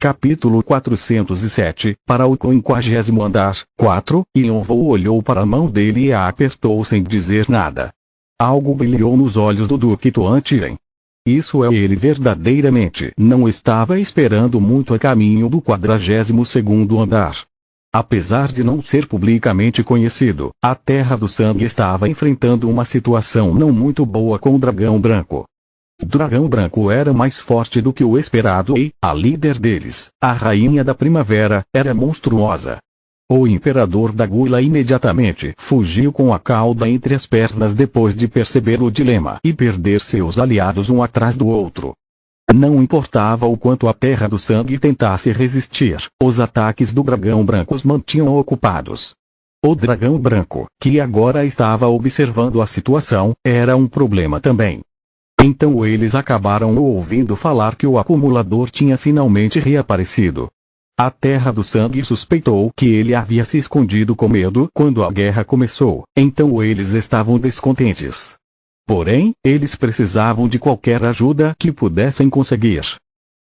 Capítulo 407, para o 50º andar, 4, Yonvou olhou para a mão dele e a apertou sem dizer nada. Algo brilhou nos olhos do Duque Tuantien. Isso é, ele verdadeiramente não estava esperando muito a caminho do 42º andar. Apesar de não ser publicamente conhecido, a Terra do Sangue estava enfrentando uma situação não muito boa com o Dragão Branco. O Dragão Branco era mais forte do que o esperado e, a líder deles, a Rainha da Primavera, era monstruosa. O Imperador da Gula imediatamente fugiu com a cauda entre as pernas depois de perceber o dilema e perder seus aliados um atrás do outro. Não importava o quanto a Terra do Sangue tentasse resistir, os ataques do Dragão Branco os mantinham ocupados. O Dragão Branco, que agora estava observando a situação, era um problema também. Então eles acabaram ouvindo falar que o acumulador tinha finalmente reaparecido. A Terra do Sangue suspeitou que ele havia se escondido com medo quando a guerra começou, então eles estavam descontentes. Porém, eles precisavam de qualquer ajuda que pudessem conseguir.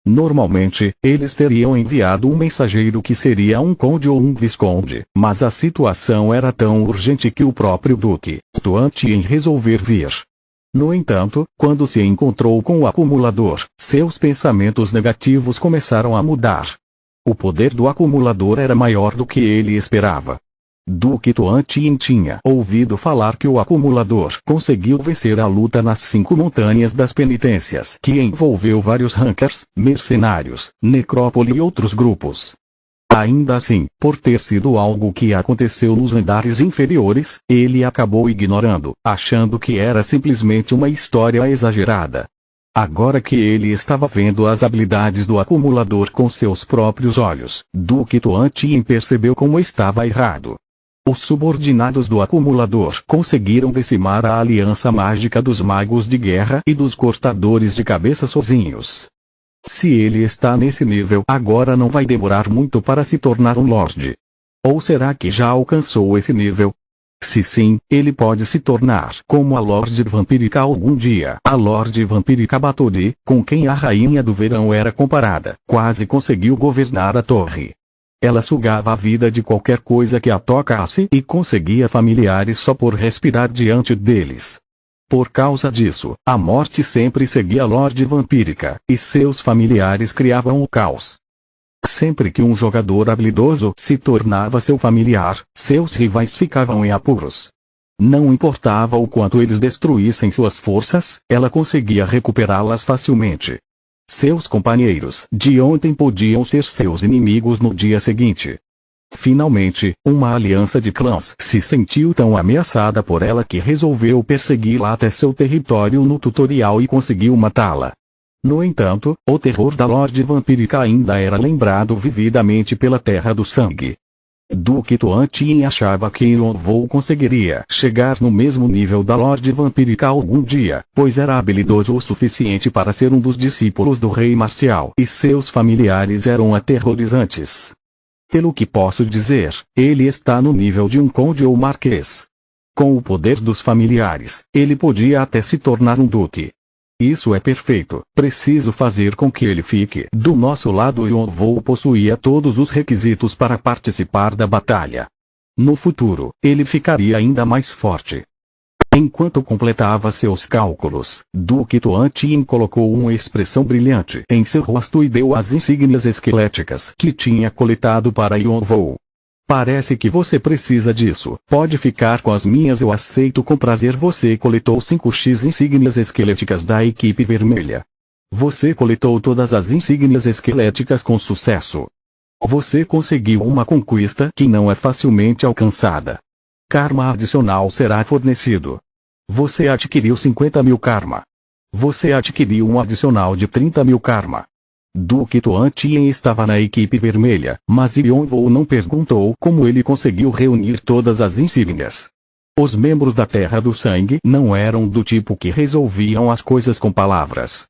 Normalmente, eles teriam enviado um mensageiro que seria um conde ou um visconde, mas a situação era tão urgente que o próprio Duque Tuantien resolveu vir. No entanto, quando se encontrou com o acumulador, seus pensamentos negativos começaram a mudar. O poder do acumulador era maior do que ele esperava. Duque Tuantien tinha ouvido falar que o acumulador conseguiu vencer a luta nas 5 montanhas das penitências, que envolveu vários rankers, mercenários, necrópole e outros grupos. Ainda assim, por ter sido algo que aconteceu nos andares inferiores, ele acabou ignorando, achando que era simplesmente uma história exagerada. Agora que ele estava vendo as habilidades do acumulador com seus próprios olhos, Duque Tuantien percebeu como estava errado. Os subordinados do acumulador conseguiram decimar a aliança mágica dos magos de guerra e dos cortadores de cabeça sozinhos. Se ele está nesse nível, agora não vai demorar muito para se tornar um Lorde. Ou será que já alcançou esse nível? Se sim, ele pode se tornar como a Lorde Vampírica algum dia. A Lorde Vampírica Batory, com quem a Rainha do Verão era comparada, quase conseguiu governar a torre. Ela sugava a vida de qualquer coisa que a tocasse e conseguia familiares só por respirar diante deles. Por causa disso, a morte sempre seguia a Lorde Vampírica, e seus familiares criavam o caos. Sempre que um jogador habilidoso se tornava seu familiar, seus rivais ficavam em apuros. Não importava o quanto eles destruíssem suas forças, ela conseguia recuperá-las facilmente. Seus companheiros de ontem podiam ser seus inimigos no dia seguinte. Finalmente, uma aliança de clãs se sentiu tão ameaçada por ela que resolveu persegui-la até seu território no tutorial e conseguiu matá-la. No entanto, o terror da Lorde Vampírica ainda era lembrado vividamente pela Terra do Sangue. Duque Tuantien achava que Yonvou conseguiria chegar no mesmo nível da Lorde Vampírica algum dia, pois era habilidoso o suficiente para ser um dos discípulos do Rei Marcial e seus familiares eram aterrorizantes. Pelo que posso dizer, ele está no nível de um conde ou marquês. Com o poder dos familiares, ele podia até se tornar um duque. Isso é perfeito, preciso fazer com que ele fique do nosso lado. Yonvou possuía todos os requisitos para participar da batalha. No futuro, ele ficaria ainda mais forte. Enquanto completava seus cálculos, Duque Tuantien colocou uma expressão brilhante em seu rosto e deu as insígnias esqueléticas que tinha coletado para Yonvou. Parece que você precisa disso. Pode ficar com as minhas, eu aceito com prazer. Você coletou 5x insígnias esqueléticas da equipe vermelha. Você coletou todas as insígnias esqueléticas com sucesso. Você conseguiu uma conquista que não é facilmente alcançada. Karma adicional será fornecido. Você adquiriu 50.000 karma. Você adquiriu um adicional de 30.000 karma. Duque Tuantien estava na equipe vermelha, mas Yonvou não perguntou como ele conseguiu reunir todas as insígnias. Os membros da Terra do Sangue não eram do tipo que resolviam as coisas com palavras.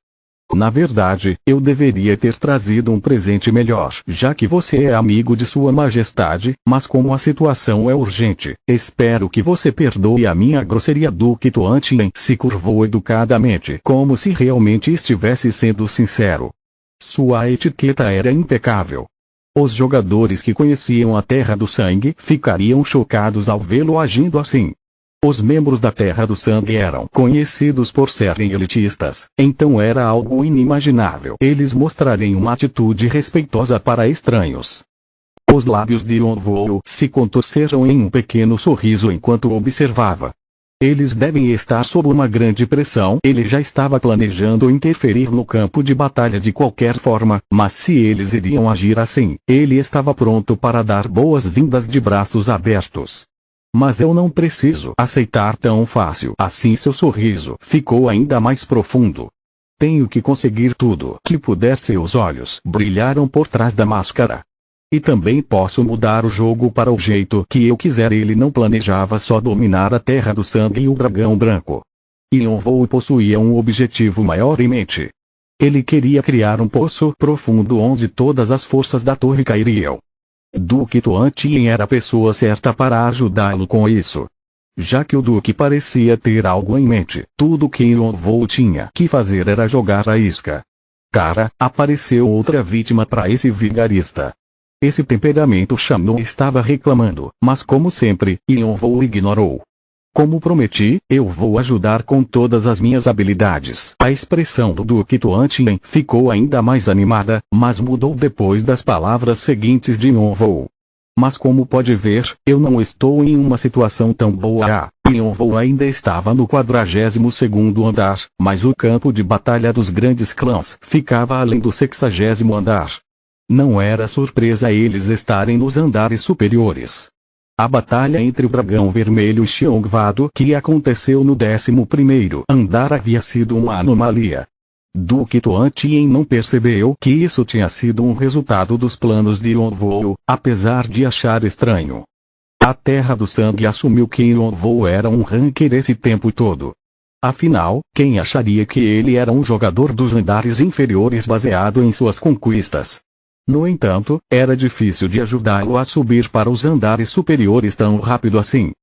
Na verdade, eu deveria ter trazido um presente melhor, já que você é amigo de Sua Majestade, mas como a situação é urgente, espero que você perdoe a minha grosseria. Duque Tuantien se curvou educadamente, como se realmente estivesse sendo sincero. Sua etiqueta era impecável. Os jogadores que conheciam a Terra do Sangue ficariam chocados ao vê-lo agindo assim. Os membros da Terra do Sangue eram conhecidos por serem elitistas, então era algo inimaginável eles mostrarem uma atitude respeitosa para estranhos. Os lábios de Yonvou se contorceram em um pequeno sorriso enquanto observava. Eles devem estar sob uma grande pressão. Ele já estava planejando interferir no campo de batalha de qualquer forma, mas se eles iriam agir assim, ele estava pronto para dar boas-vindas de braços abertos. Mas eu não preciso aceitar tão fácil assim. Seu sorriso ficou ainda mais profundo. Tenho que conseguir tudo que puder. Seus olhos brilharam por trás da máscara. E também posso mudar o jogo para o jeito que eu quiser. Ele não planejava só dominar a Terra do Sangue e o Dragão Branco. Yonvou possuía um objetivo maior em mente. Ele queria criar um poço profundo onde todas as forças da torre cairiam. Duque Tuan Tien era a pessoa certa para ajudá-lo com isso. Já que o Duque parecia ter algo em mente, tudo que Yonvou tinha que fazer era jogar a isca. Cara, apareceu outra vítima para esse vigarista. Esse temperamento Shannon estava reclamando, mas como sempre, Yonvou ignorou. Como prometi, eu vou ajudar com todas as minhas habilidades. A expressão do Duque Tuan Tien ficou ainda mais animada, mas mudou depois das palavras seguintes de Yonvou. Mas como pode ver, eu não estou em uma situação tão boa. Yonvou ainda estava no 42º andar, mas o campo de batalha dos grandes clãs ficava além do 60º andar. Não era surpresa eles estarem nos andares superiores. A batalha entre o Dragão Vermelho e Xiongvado que aconteceu no 11º andar havia sido uma anomalia. Duque Tuan Tien não percebeu que isso tinha sido um resultado dos planos de Yonvou, apesar de achar estranho. A Terra do Sangue assumiu que Yonvou era um ranker esse tempo todo. Afinal, quem acharia que ele era um jogador dos andares inferiores baseado em suas conquistas? No entanto, era difícil de ajudá-lo a subir para os andares superiores tão rápido assim.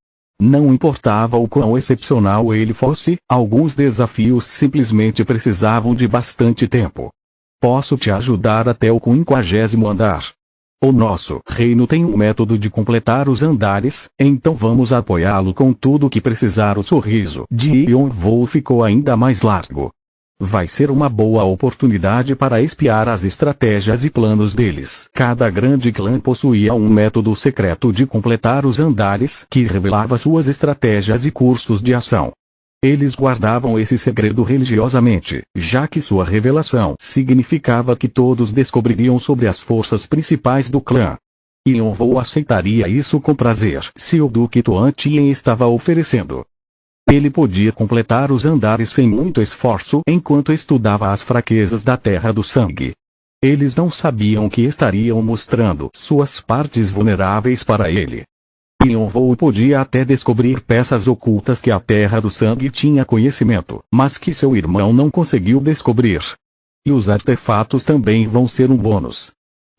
Não importava o quão excepcional ele fosse, alguns desafios simplesmente precisavam de bastante tempo. Posso te ajudar até o 50º andar. O nosso reino tem um método de completar os andares, então vamos apoiá-lo com tudo o que precisar. O sorriso de Yonvou ficou ainda mais largo. Vai ser uma boa oportunidade para espiar as estratégias e planos deles. Cada grande clã possuía um método secreto de completar os andares que revelava suas estratégias e cursos de ação. Eles guardavam esse segredo religiosamente, já que sua revelação significava que todos descobririam sobre as forças principais do clã. Yonvou aceitaria isso com prazer se o Duque Tuan Tien estava oferecendo. Ele podia completar os andares sem muito esforço enquanto estudava as fraquezas da Terra do Sangue. Eles não sabiam que estariam mostrando suas partes vulneráveis para ele. Yonvou podia até descobrir peças ocultas que a Terra do Sangue tinha conhecimento, mas que seu irmão não conseguiu descobrir. E os artefatos também vão ser um bônus.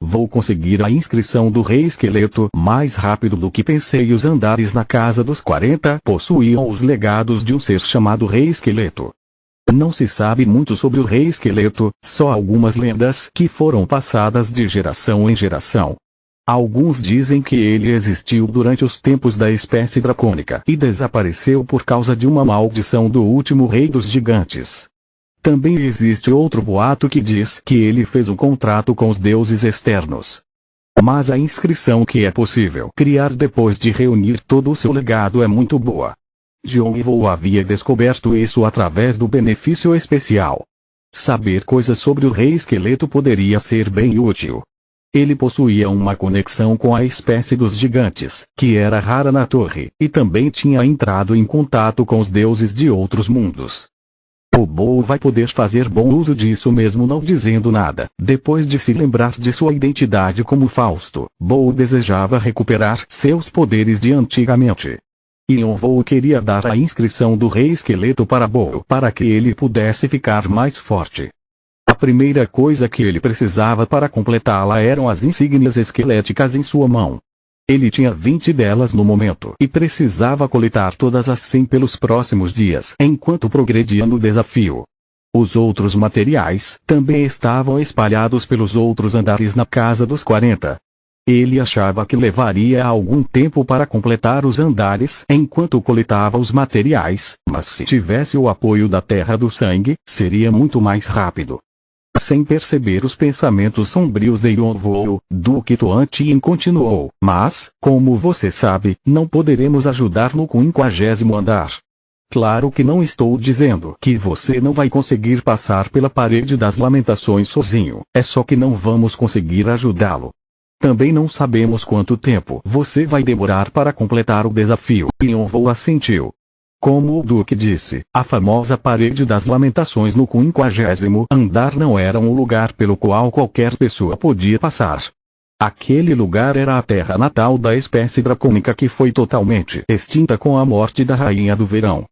Vou conseguir a inscrição do Rei Esqueleto mais rápido do que pensei. Os andares na Casa dos 40 possuíam os legados de um ser chamado Rei Esqueleto. Não se sabe muito sobre o Rei Esqueleto, só algumas lendas que foram passadas de geração em geração. Alguns dizem que ele existiu durante os tempos da espécie dracônica e desapareceu por causa de uma maldição do último rei dos gigantes. Também existe outro boato que diz que ele fez um contrato com os deuses externos. Mas a inscrição que é possível criar depois de reunir todo o seu legado é muito boa. Yonvou havia descoberto isso através do benefício especial. Saber coisas sobre o Rei Esqueleto poderia ser bem útil. Ele possuía uma conexão com a espécie dos gigantes, que era rara na torre, e também tinha entrado em contato com os deuses de outros mundos. O Bou vai poder fazer bom uso disso mesmo não dizendo nada. Depois de se lembrar de sua identidade como Fausto, Bou desejava recuperar seus poderes de antigamente. Yonvou queria dar a inscrição do Rei Esqueleto para Bou para que ele pudesse ficar mais forte. A primeira coisa que ele precisava para completá-la eram as insígnias esqueléticas em sua mão. Ele tinha 20 delas no momento e precisava coletar todas as 100 pelos próximos dias enquanto progredia no desafio. Os outros materiais também estavam espalhados pelos outros andares na casa dos 40. Ele achava que levaria algum tempo para completar os andares enquanto coletava os materiais, mas se tivesse o apoio da Terra do Sangue, seria muito mais rápido. Sem perceber os pensamentos sombrios de Yonvou, Duque Tuantin continuou: mas, como você sabe, não poderemos ajudar no 50º andar. Claro que não estou dizendo que você não vai conseguir passar pela parede das lamentações sozinho, é só que não vamos conseguir ajudá-lo. Também não sabemos quanto tempo você vai demorar para completar o desafio. Yonvou assentiu. Como o Duque disse, a famosa parede das lamentações no 50º andar não era um lugar pelo qual qualquer pessoa podia passar. Aquele lugar era a terra natal da espécie dracônica que foi totalmente extinta com a morte da Rainha do Verão.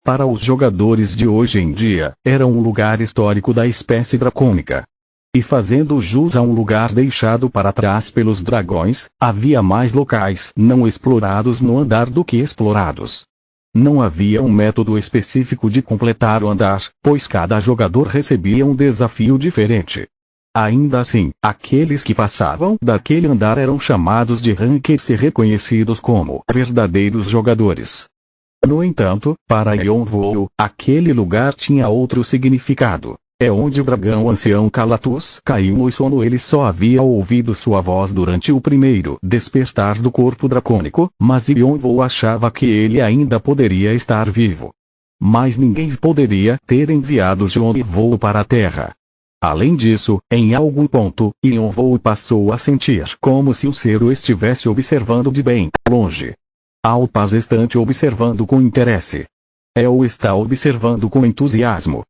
Para os jogadores de hoje em dia, era um lugar histórico da espécie dracônica. E fazendo jus a um lugar deixado para trás pelos dragões, havia mais locais não explorados no andar do que explorados. Não havia um método específico de completar o andar, pois cada jogador recebia um desafio diferente. Ainda assim, aqueles que passavam daquele andar eram chamados de rankers e reconhecidos como verdadeiros jogadores. No entanto, para Yonvou, aquele lugar tinha outro significado. É onde o dragão ancião Calatus caiu no sono. Ele só havia ouvido sua voz durante o primeiro despertar do corpo dracônico, mas Yonvou achava que ele ainda poderia estar vivo. Mas ninguém poderia ter enviado Yonvou para a Terra. Além disso, em algum ponto, Yonvou passou a sentir como se o ser o estivesse observando de bem longe. Alpaz está observando com interesse. El está observando com entusiasmo.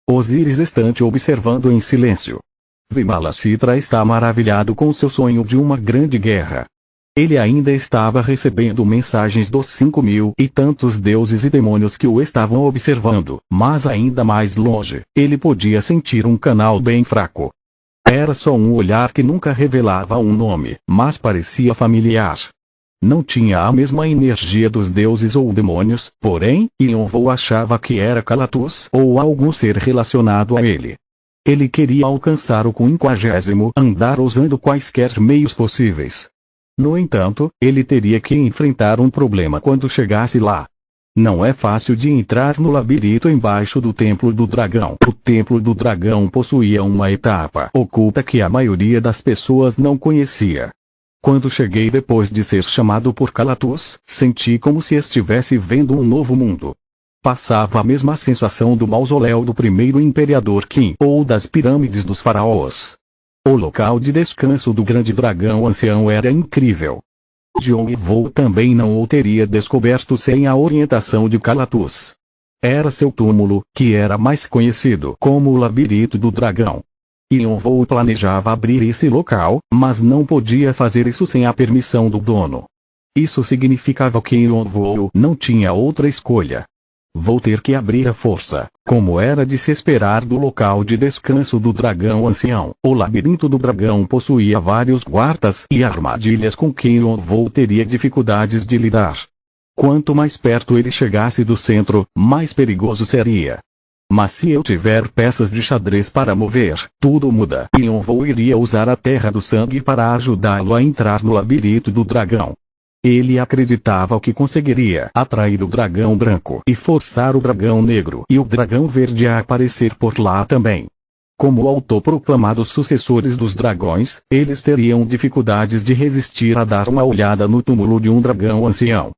Osíris está observando em silêncio. Vimalacitra está maravilhado com seu sonho de uma grande guerra. Ele ainda estava recebendo mensagens dos 5.000 e tantos deuses e demônios que o estavam observando, mas ainda mais longe, ele podia sentir um canal bem fraco. Era só um olhar que nunca revelava um nome, mas parecia familiar. Não tinha a mesma energia dos deuses ou demônios, porém, Yonvou achava que era Calatus ou algum ser relacionado a ele. Ele queria alcançar o 50º andar usando quaisquer meios possíveis. No entanto, ele teria que enfrentar um problema quando chegasse lá. Não é fácil de entrar no labirinto embaixo do Templo do Dragão. O Templo do Dragão possuía uma etapa oculta que a maioria das pessoas não conhecia. Quando cheguei depois de ser chamado por Calatus, senti como se estivesse vendo um novo mundo. Passava a mesma sensação do mausoléu do primeiro imperador Qin ou das pirâmides dos faraós. O local de descanso do grande dragão ancião era incrível. Yonvou também não o teria descoberto sem a orientação de Calatus. Era seu túmulo, que era mais conhecido como o Labirinto do Dragão. Yonvou planejava abrir esse local, mas não podia fazer isso sem a permissão do dono. Isso significava que Yonvou não tinha outra escolha. Vou ter que abrir à força, como era de se esperar do local de descanso do dragão ancião. O labirinto do dragão possuía vários guardas e armadilhas com que Yonvou teria dificuldades de lidar. Quanto mais perto ele chegasse do centro, mais perigoso seria. Mas se eu tiver peças de xadrez para mover, tudo muda. Yonvou iria usar a Terra do Sangue para ajudá-lo a entrar no labirinto do dragão. Ele acreditava que conseguiria atrair o dragão branco e forçar o dragão negro e o dragão verde a aparecer por lá também. Como autoproclamados sucessores dos dragões, eles teriam dificuldades de resistir a dar uma olhada no túmulo de um dragão ancião.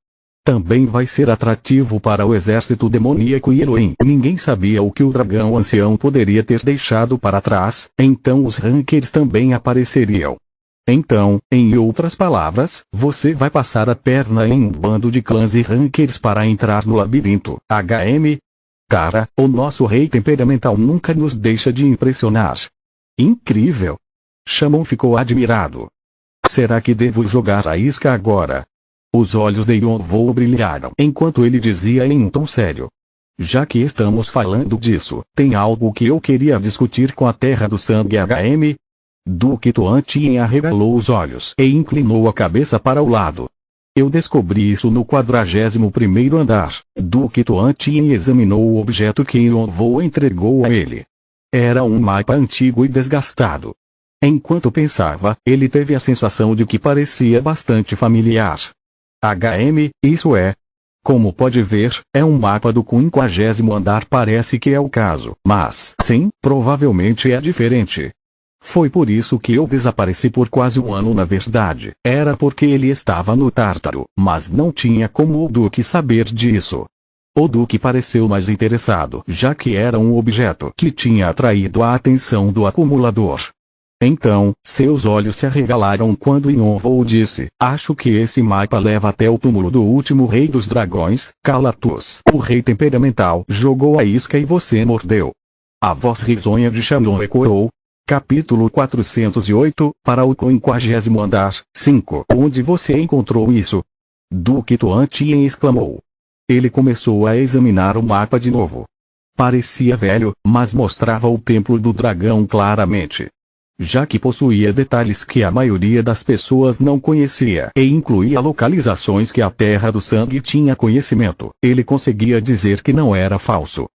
Também vai ser atrativo para o exército demoníaco e Elohim. Ninguém sabia o que o dragão ancião poderia ter deixado para trás, então os rankers também apareceriam. Então, em outras palavras, você vai passar a perna em um bando de clãs e rankers para entrar no labirinto. Cara, o nosso rei temperamental nunca nos deixa de impressionar. Incrível! Shamon ficou admirado. Será que devo jogar a isca agora? Os olhos de Yonvou brilharam enquanto ele dizia em um tom sério. Já que estamos falando disso, tem algo que eu queria discutir com a Terra do Sangue. Duque Tuantin arregalou os olhos e inclinou a cabeça para o lado. Eu descobri isso no 41º andar. Duque Tuantien examinou o objeto que Yonvou entregou a ele. Era um mapa antigo e desgastado. Enquanto pensava, ele teve a sensação de que parecia bastante familiar. isso é. Como pode ver, é um mapa do 50º andar, parece que é o caso. Mas, sim, provavelmente é diferente. Foi por isso que eu desapareci por quase um ano, na verdade. Era porque ele estava no Tártaro, mas não tinha como o Duque saber disso. O Duque pareceu mais interessado, já que era um objeto que tinha atraído a atenção do acumulador. Então, seus olhos se arregalaram quando Yonvou disse: acho que esse mapa leva até o túmulo do último rei dos dragões, Calatus. O rei temperamental jogou a isca e você mordeu. A voz risonha de Shannon ecoou. Capítulo 408, para o 50º andar, 5. Onde você encontrou isso? Duque Tuantien exclamou. Ele começou a examinar o mapa de novo. Parecia velho, mas mostrava o templo do dragão claramente. Já que possuía detalhes que a maioria das pessoas não conhecia e incluía localizações que a Terra do Sangue tinha conhecimento, ele conseguia dizer que não era falso.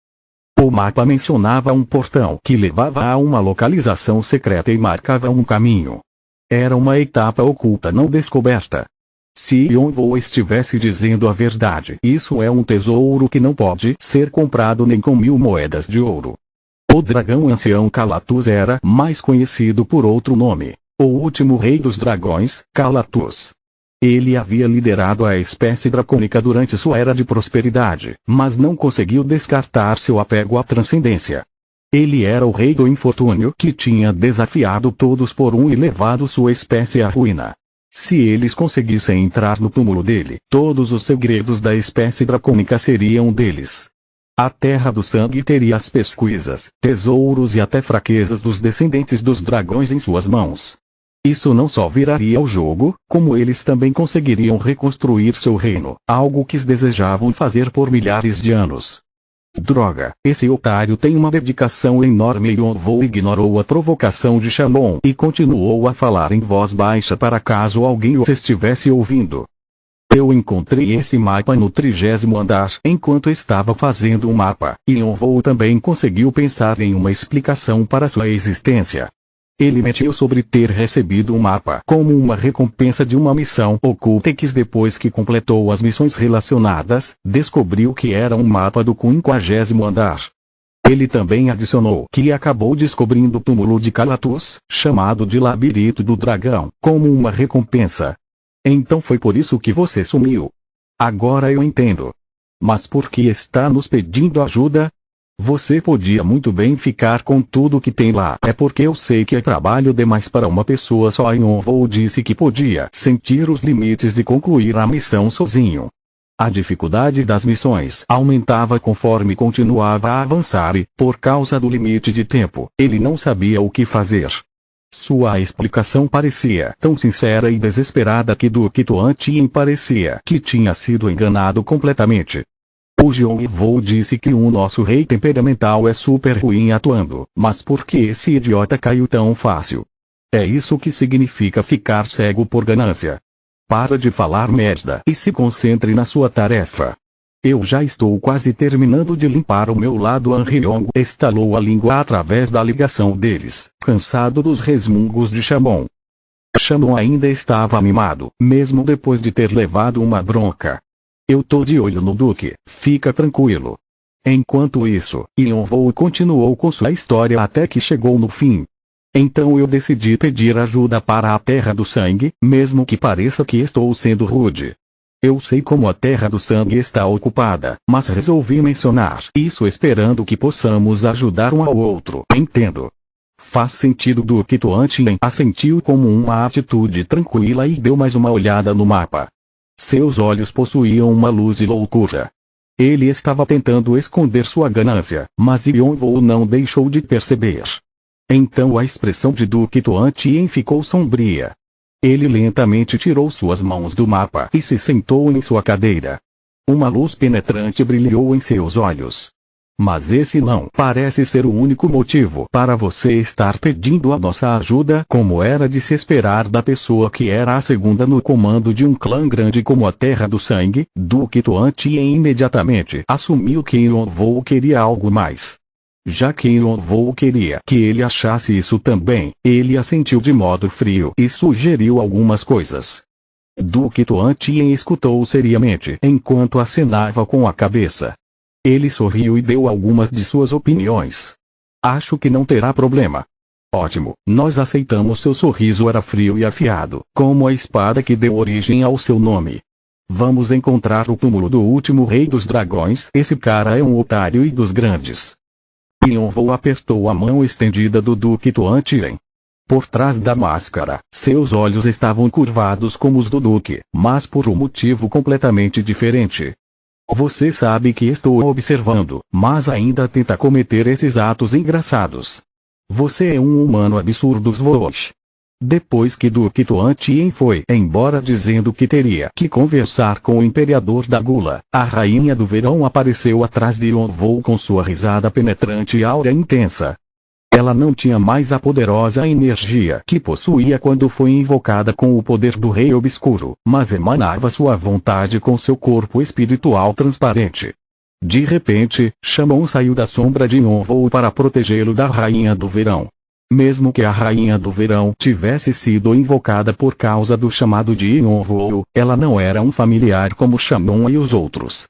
O mapa mencionava um portão que levava a uma localização secreta e marcava um caminho. Era uma etapa oculta não descoberta. Se Yonvou estivesse dizendo a verdade, isso é um tesouro que não pode ser comprado nem com 1000 moedas de ouro. O dragão ancião Calatus era mais conhecido por outro nome: o último rei dos dragões, Calatus. Ele havia liderado a espécie dracônica durante sua era de prosperidade, mas não conseguiu descartar seu apego à transcendência. Ele era o rei do infortúnio que tinha desafiado todos por um e levado sua espécie à ruína. Se eles conseguissem entrar no túmulo dele, todos os segredos da espécie dracônica seriam deles. A Terra do Sangue teria as pesquisas, tesouros e até fraquezas dos descendentes dos dragões em suas mãos. Isso não só viraria o jogo, como eles também conseguiriam reconstruir seu reino, algo que desejavam fazer por milhares de anos. Droga, esse otário tem uma dedicação enorme. Yonvou ignorou a provocação de Shannon e continuou a falar em voz baixa para caso alguém os estivesse ouvindo. Eu encontrei esse mapa no 30º andar enquanto estava fazendo um mapa, e Yonvou também conseguiu pensar em uma explicação para sua existência. Ele mentiu sobre ter recebido um mapa como uma recompensa de uma missão oculta que depois que completou as missões relacionadas, descobriu que era um mapa do 50º andar. Ele também adicionou que acabou descobrindo o túmulo de Calatus, chamado de Labirinto do Dragão, como uma recompensa. Então foi por isso que você sumiu. Agora eu entendo. Mas por que está nos pedindo ajuda? Você podia muito bem ficar com tudo que tem lá. É porque eu sei que é trabalho demais para uma pessoa só. Yonvou disse que podia sentir os limites de concluir a missão sozinho. A dificuldade das missões aumentava conforme continuava a avançar e, por causa do limite de tempo, ele não sabia o que fazer. Sua explicação parecia tão sincera e desesperada que Duque Tuantien parecia que tinha sido enganado completamente. O Yonvou disse que o nosso rei temperamental é super ruim atuando, mas por que esse idiota caiu tão fácil? É isso que significa ficar cego por ganância. Para de falar merda e se concentre na sua tarefa. Eu já estou quase terminando de limpar o meu lado. Anriong estalou a língua através da ligação deles, cansado dos resmungos de Shannon. Shannon ainda estava mimado, mesmo depois de ter levado uma bronca. Eu tô de olho no Duque, fica tranquilo. Enquanto isso, Yonvou continuou com sua história até que chegou no fim. Então eu decidi pedir ajuda para a Terra do Sangue, mesmo que pareça que estou sendo rude. Eu sei como a Terra do Sangue está ocupada, mas resolvi mencionar isso esperando que possamos ajudar um ao outro. Entendo. Faz sentido. Duque Tuantien assentiu como uma atitude tranquila e deu mais uma olhada no mapa. Seus olhos possuíam uma luz de loucura. Ele estava tentando esconder sua ganância, mas Yonvou não deixou de perceber. Então a expressão de Duque Tuantien ficou sombria. Ele lentamente tirou suas mãos do mapa e se sentou em sua cadeira. Uma luz penetrante brilhou em seus olhos. Mas esse não parece ser o único motivo para você estar pedindo a nossa ajuda, como era de se esperar da pessoa que era a segunda no comando de um clã grande como a Terra do Sangue. Duque Tuantien imediatamente assumiu que Yonvou queria algo mais. Já que Yonvou queria que ele achasse isso também, ele assentiu de modo frio e sugeriu algumas coisas. Duque Tuantien escutou seriamente enquanto acenava com a cabeça. Ele sorriu e deu algumas de suas opiniões. Acho que não terá problema. Ótimo, nós aceitamos. Seu sorriso era frio e afiado, como a espada que deu origem ao seu nome. Vamos encontrar o túmulo do último rei dos dragões. Esse cara é um otário e dos grandes. Yonvou apertou a mão estendida do Duque Tuantien. Por trás da máscara, seus olhos estavam curvados como os do Duque, mas por um motivo completamente diferente. Você sabe que estou observando, mas ainda tenta cometer esses atos engraçados. Você é um humano absurdo, Svosh. Depois que Duque Tuantien foi embora dizendo que teria que conversar com o imperador da Gula, a rainha do verão apareceu atrás de Yonvou com sua risada penetrante e áurea intensa. Ela não tinha mais a poderosa energia que possuía quando foi invocada com o poder do Rei Obscuro, mas emanava sua vontade com seu corpo espiritual transparente. De repente, Shamon saiu da sombra de Yonvou para protegê-lo da Rainha do Verão. Mesmo que a Rainha do Verão tivesse sido invocada por causa do chamado de Yonvou, ela não era um familiar como Shamon e os outros.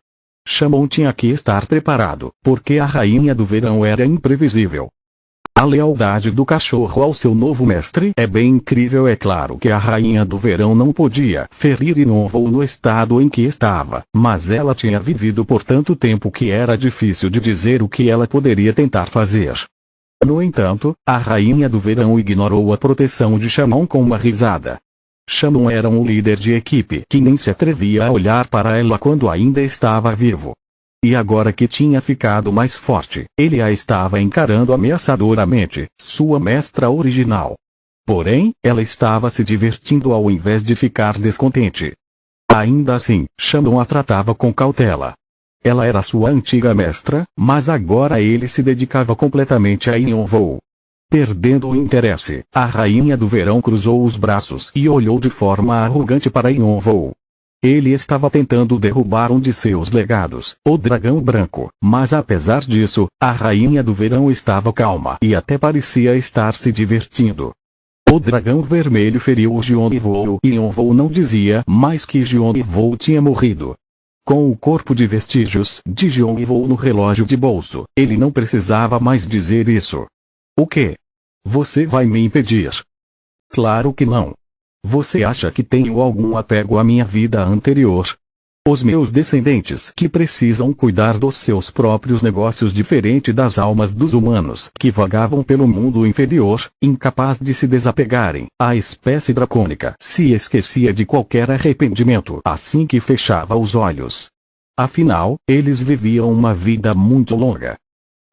Shamon tinha que estar preparado, porque a Rainha do Verão era imprevisível. A lealdade do cachorro ao seu novo mestre é bem incrível. É claro que a Rainha do Verão não podia ferir Yonvou no estado em que estava, mas ela tinha vivido por tanto tempo que era difícil de dizer o que ela poderia tentar fazer. No entanto, a Rainha do Verão ignorou a proteção de Shamon com uma risada. Shamon era um líder de equipe que nem se atrevia a olhar para ela quando ainda estava vivo. E agora que tinha ficado mais forte, ele a estava encarando ameaçadoramente, sua mestra original. Porém, ela estava se divertindo ao invés de ficar descontente. Ainda assim, Shamon a tratava com cautela. Ela era sua antiga mestra, mas agora ele se dedicava completamente a Yonvou. Perdendo o interesse, a Rainha do Verão cruzou os braços e olhou de forma arrogante para Yonvou. Ele estava tentando derrubar um de seus legados, o Dragão Branco, mas apesar disso, a Rainha do Verão estava calma e até parecia estar se divertindo. O Dragão Vermelho feriu o Yonvou e Yonvou não dizia mais que Yonvou tinha morrido. Com o corpo de vestígios de Yonvou no relógio de bolso, ele não precisava mais dizer isso. O quê? Você vai me impedir? Claro que não. Você acha que tenho algum apego à minha vida anterior? Os meus descendentes que precisam cuidar dos seus próprios negócios diferente das almas dos humanos que vagavam pelo mundo inferior, incapaz de se desapegarem, a espécie dracônica se esquecia de qualquer arrependimento assim que fechava os olhos. Afinal, eles viviam uma vida muito longa.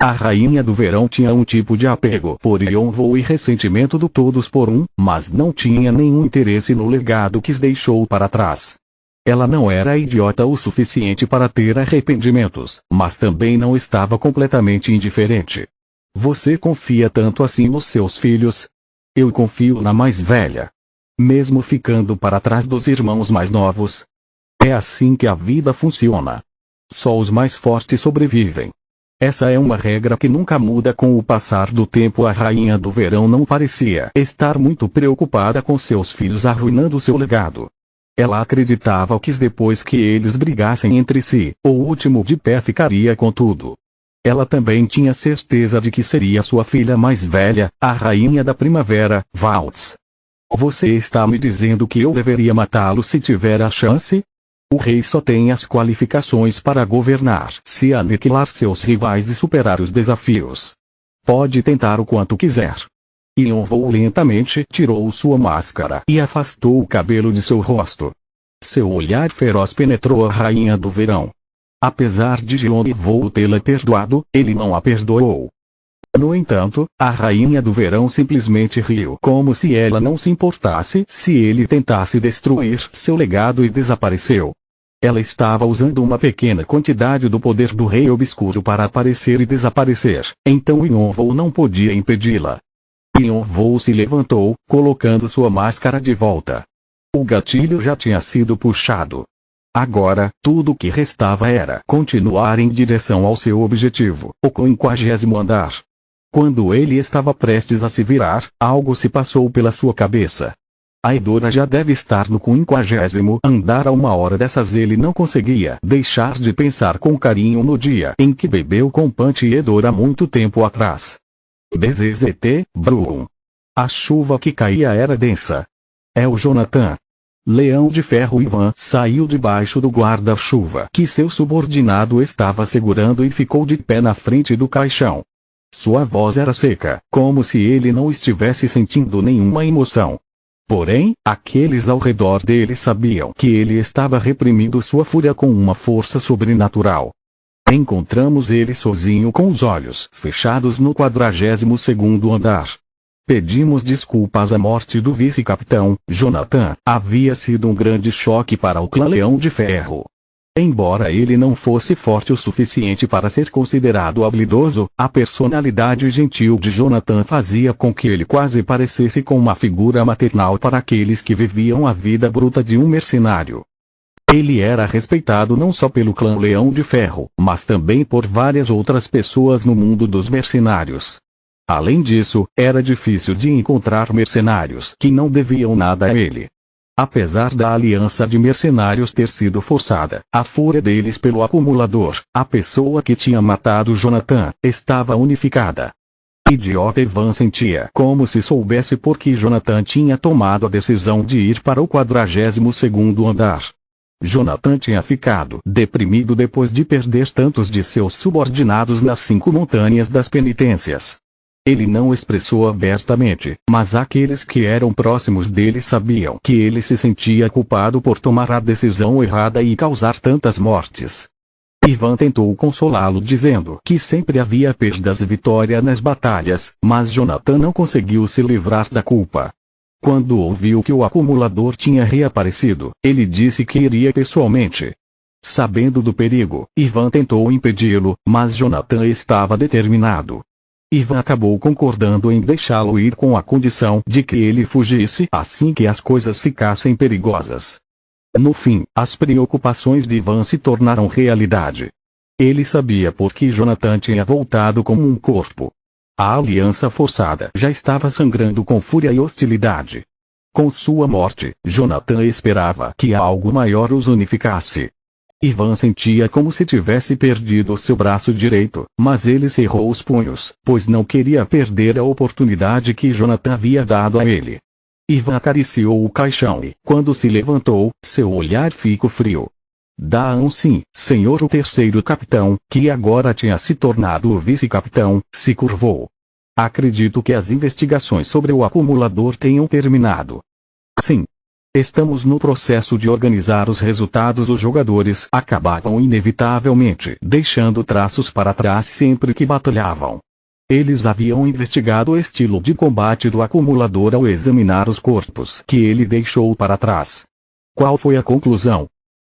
A Rainha do Verão tinha um tipo de apego por Yonvou e ressentimento do todos por um, mas não tinha nenhum interesse no legado que deixou para trás. Ela não era idiota o suficiente para ter arrependimentos, mas também não estava completamente indiferente. Você confia tanto assim nos seus filhos? Eu confio na mais velha. Mesmo ficando para trás dos irmãos mais novos. É assim que a vida funciona. Só os mais fortes sobrevivem. Essa é uma regra que nunca muda com o passar do tempo. A Rainha do Verão não parecia estar muito preocupada com seus filhos arruinando seu legado. Ela acreditava que depois que eles brigassem entre si, o último de pé ficaria com tudo. Ela também tinha certeza de que seria sua filha mais velha, a Rainha da Primavera, Valtz. Você está me dizendo que eu deveria matá-lo se tiver a chance? O rei só tem as qualificações para governar se aniquilar seus rivais e superar os desafios. Pode tentar o quanto quiser. Yonvou lentamente tirou sua máscara e afastou o cabelo de seu rosto. Seu olhar feroz penetrou a Rainha do Verão. Apesar de Yonvou tê-la perdoado, ele não a perdoou. No entanto, a Rainha do Verão simplesmente riu como se ela não se importasse se ele tentasse destruir seu legado e desapareceu. Ela estava usando uma pequena quantidade do poder do Rei Obscuro para aparecer e desaparecer, então Yonvou não podia impedi-la. Yonvou se levantou, colocando sua máscara de volta. O gatilho já tinha sido puxado. Agora, tudo o que restava era continuar em direção ao seu objetivo, o 50º andar. Quando ele estava prestes a se virar, algo se passou pela sua cabeça. A Edora já deve estar no 50º andar há uma hora dessas. Ele não conseguia deixar de pensar com carinho no dia em que bebeu com Punch e Edora muito tempo atrás. BZZT, Brum. A chuva que caía era densa. É o Jonathan. Leão de Ferro Ivan saiu debaixo do guarda-chuva que seu subordinado estava segurando e ficou de pé na frente do caixão. Sua voz era seca, como se ele não estivesse sentindo nenhuma emoção. Porém, aqueles ao redor dele sabiam que ele estava reprimindo sua fúria com uma força sobrenatural. Encontramos ele sozinho com os olhos fechados no 42º andar. Pedimos desculpas à morte do vice-capitão, Jonathan. Havia sido um grande choque para o clã Leão de Ferro. Embora ele não fosse forte o suficiente para ser considerado habilidoso, a personalidade gentil de Jonathan fazia com que ele quase parecesse com uma figura maternal para aqueles que viviam a vida bruta de um mercenário. Ele era respeitado não só pelo clã Leão de Ferro, mas também por várias outras pessoas no mundo dos mercenários. Além disso, era difícil de encontrar mercenários que não deviam nada a ele. Apesar da aliança de mercenários ter sido forçada, a fúria deles pelo acumulador, a pessoa que tinha matado Jonathan, estava unificada. Idiota Ivan sentia como se soubesse por que Jonathan tinha tomado a decisão de ir para o 42º andar. Jonathan tinha ficado deprimido depois de perder tantos de seus subordinados nas 5 montanhas das penitências. Ele não expressou abertamente, mas aqueles que eram próximos dele sabiam que ele se sentia culpado por tomar a decisão errada e causar tantas mortes. Ivan tentou consolá-lo dizendo que sempre havia perdas e vitória nas batalhas, mas Jonathan não conseguiu se livrar da culpa. Quando ouviu que o acumulador tinha reaparecido, ele disse que iria pessoalmente. Sabendo do perigo, Ivan tentou impedi-lo, mas Jonathan estava determinado. Ivan acabou concordando em deixá-lo ir com a condição de que ele fugisse assim que as coisas ficassem perigosas. No fim, as preocupações de Ivan se tornaram realidade. Ele sabia por que Jonathan tinha voltado como um corpo. A aliança forçada já estava sangrando com fúria e hostilidade. Com sua morte, Jonathan esperava que algo maior os unificasse. Ivan sentia como se tivesse perdido seu braço direito, mas ele cerrou os punhos, pois não queria perder a oportunidade que Jonathan havia dado a ele. Ivan acariciou o caixão e, quando se levantou, seu olhar ficou frio. Dá sim, senhor. O 3º capitão, que agora tinha se tornado o vice-capitão, se curvou. Acredito que as investigações sobre o acumulador tenham terminado. Sim. Estamos no processo de organizar os resultados. Os jogadores acabavam inevitavelmente deixando traços para trás sempre que batalhavam. Eles haviam investigado o estilo de combate do acumulador ao examinar os corpos que ele deixou para trás. Qual foi a conclusão?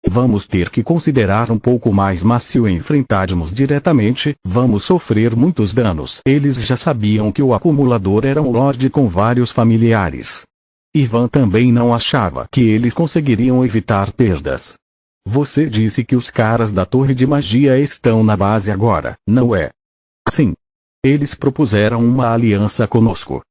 Vamos ter que considerar um pouco mais, mas se o enfrentarmos diretamente, vamos sofrer muitos danos. Eles já sabiam que o acumulador era um lorde com vários familiares. Ivan também não achava que eles conseguiriam evitar perdas. Você disse que os caras da Torre de Magia estão na base agora, não é? Sim. Eles propuseram uma aliança conosco.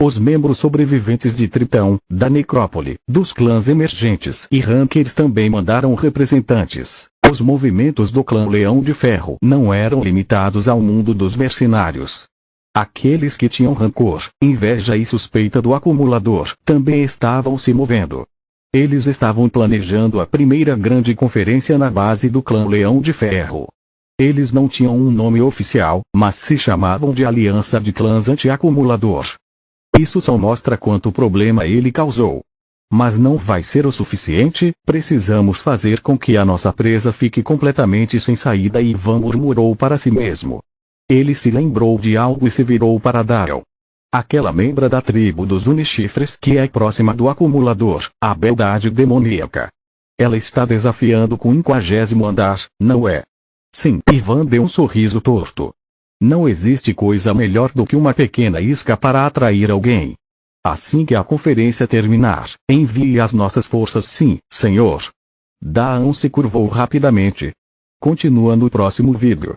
Os membros sobreviventes de Tritão, da Necrópole, dos clãs emergentes e Rankers também mandaram representantes. Os movimentos do clã Leão de Ferro não eram limitados ao mundo dos mercenários. Aqueles que tinham rancor, inveja e suspeita do acumulador também estavam se movendo. Eles estavam planejando a primeira grande conferência na base do clã Leão de Ferro. Eles não tinham um nome oficial, mas se chamavam de Aliança de Clãs Anti-Acumulador. Isso só mostra quanto problema ele causou. Mas não vai ser o suficiente, precisamos fazer com que a nossa presa fique completamente sem saída. Ivan murmurou para si mesmo. Ele se lembrou de algo e se virou para Daryl. Aquela membra da tribo dos Unichifres que é próxima do acumulador, a beldade demoníaca. Ela está desafiando o 50º andar, não é? Sim. Ivan deu um sorriso torto. Não existe coisa melhor do que uma pequena isca para atrair alguém. Assim que a conferência terminar, envie as nossas forças. Sim, senhor. Dawn se curvou rapidamente. Continua no próximo vídeo.